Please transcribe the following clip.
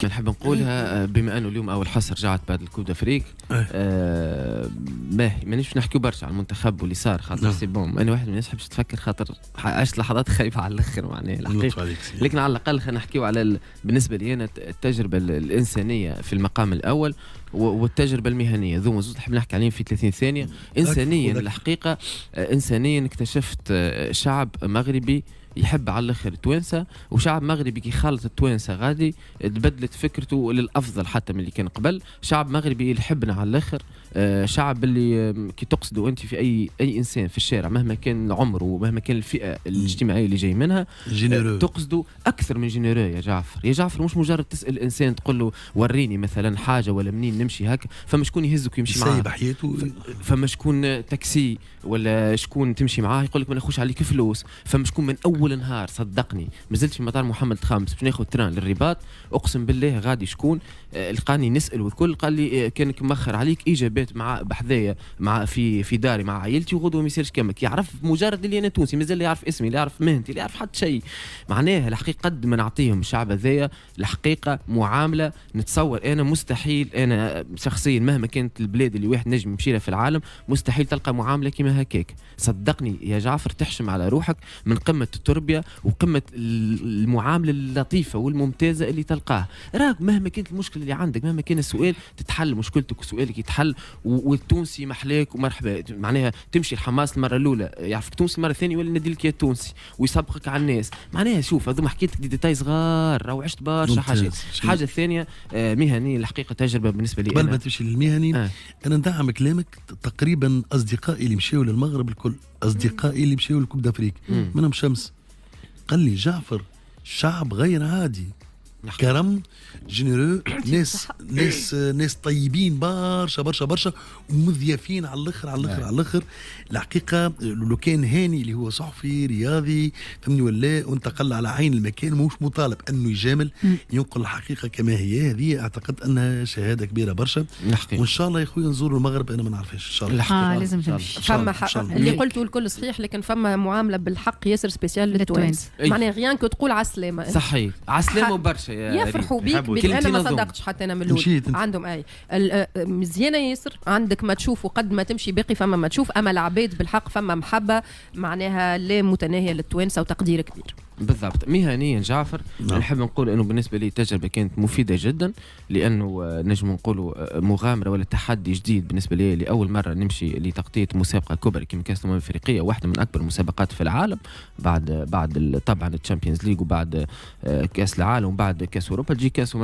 نحب نقولها بما انه اليوم اول حصه رجعت بعد الكوب دافريك. مانيش نحكيو برشا على المنتخب واللي صار خاطر سي بون، انا واحد من الناس حبش تفكر خاطر عشت لحظات خايفه على الاخر معناها الحقيقه، لكن على الاقل خلينا نحكيو على بالنسبه لي انا التجربه الانسانيه في المقام الاول والتجربه المهنيه، ذو زوز نحب نحكي عليهم في 30 ثانيه. انسانيا الحقيقه، انسانيا اكتشفت شعب مغربي يحب على الاخر التوانسه، وشعب مغربي كي خالط التوانسه غادي تبدلت فكرته للافضل حتى من اللي كان قبل. شعب مغربي يحبنا على الاخر، شعب اللي كي تقصدوا انت في اي انسان في الشارع مهما كان عمره ومهما كان الفئه الاجتماعيه اللي جاي منها، تقصدوا اكثر من جينيرو. يا جعفر مش مجرد تسال الانسان تقول له وريني مثلا حاجه ولا منين نمشي هكا، فما شكون يهزك ويمشي معاه بحياته، فما شكون تاكسي ولا شكون تمشي معاه يقول لك ما ناخذش عليك فلوس، فما شكون من اول نهار صدقني مازلت في مطار محمد الخامس باش ناخذ تران للرباط، اقسم بالله غادي شكون لقاني نسال والكل قال لي كانك مأخر عليك اجابات مع بحذايا مع في داري مع عائلتي وغدوه ما يصيرش كمك، يعرف مجرد اللي انا تونسي مازال يعرف اسمي، لا يعرف مهنتي، لا يعرف حتى شيء. معناها الحقيقه قد ما نعطيهم الشعب هذايا الحقيقه معامله نتصور انا مستحيل، انا شخصيا مهما كانت البلاد اللي واحد نجم يمشي لها في العالم مستحيل تلقى معامله كما هكاك. صدقني يا جعفر تحشم على روحك من قمه التربيه وقمه المعامله اللطيفه والممتازه اللي تلقاه. راك مهما كانت المشكله اللي عندك، مهما كان السؤال تتحل مشكلتك وسؤالك يتحل، والتونسي محلاك ومرحبا. معناها تمشي الحماس المره الاولى يعرفك تونسي، المره الثانيه ولا نديلك يا تونسي ويسبقك على الناس. معناها شوف هذوما حكيت لك ديتاي صغار او عشت برشا حاجات. الحاجه الثانيه مهنيه الحقيقه تجربه بالنسبه لي. قبل ما تمشي للمهني انا ندعم كلامك. تقريبا اصدقائي اللي مشاو للمغرب الكل، اصدقائي اللي مشاو لكوب دافريك منهم شمس قال لي جعفر شعب غير عادي، كرم جينيرو، ناس طيبين برشا برشا برشا ومضيافين على الاخر على الاخر على الاخر. الحقيقه لو كان هاني اللي هو صحفي رياضي فهمني ولا وانتقل على عين المكان مش مطالب انه يجامل، ينقل الحقيقه كما هي. هذه اعتقد انها شهاده كبيره برشا، وان شاء الله يا خويا نزوروا المغرب. انا ما نعرفش ان شاء الله لازم تمشي. فما اللي قلته الكل صحيح، لكن فما معامله بالحق ياسر سبيسيال للتوانس. معناها غيان كو تقول على السلامه صحيح على السلامه وبرشا يفرحوا بيك. انا ما صدقتش حتى انا من الاول عندهم مزيانه ياسر. عندك ما تشوف وقد ما تمشي باقي فما ما تشوف، اما العباد بالحق فما محبه معناها لا متناهيه للتوانسه وتقدير كبير. بالضبط. مهنيا جعفر نحب نقول انه بالنسبه لي تجربه كانت مفيده جدا، لانه نجم نقولوا مغامره ولا تحدي جديد بالنسبه لي، لاول مره نمشي لتغطيه مسابقه كبرى كما كاس الامم الافريقيه، واحده من اكبر المسابقات في العالم بعد طبعا الشامبيونز ليج وبعد كاس العالم وبعد كاس اوروبا، تجي كاس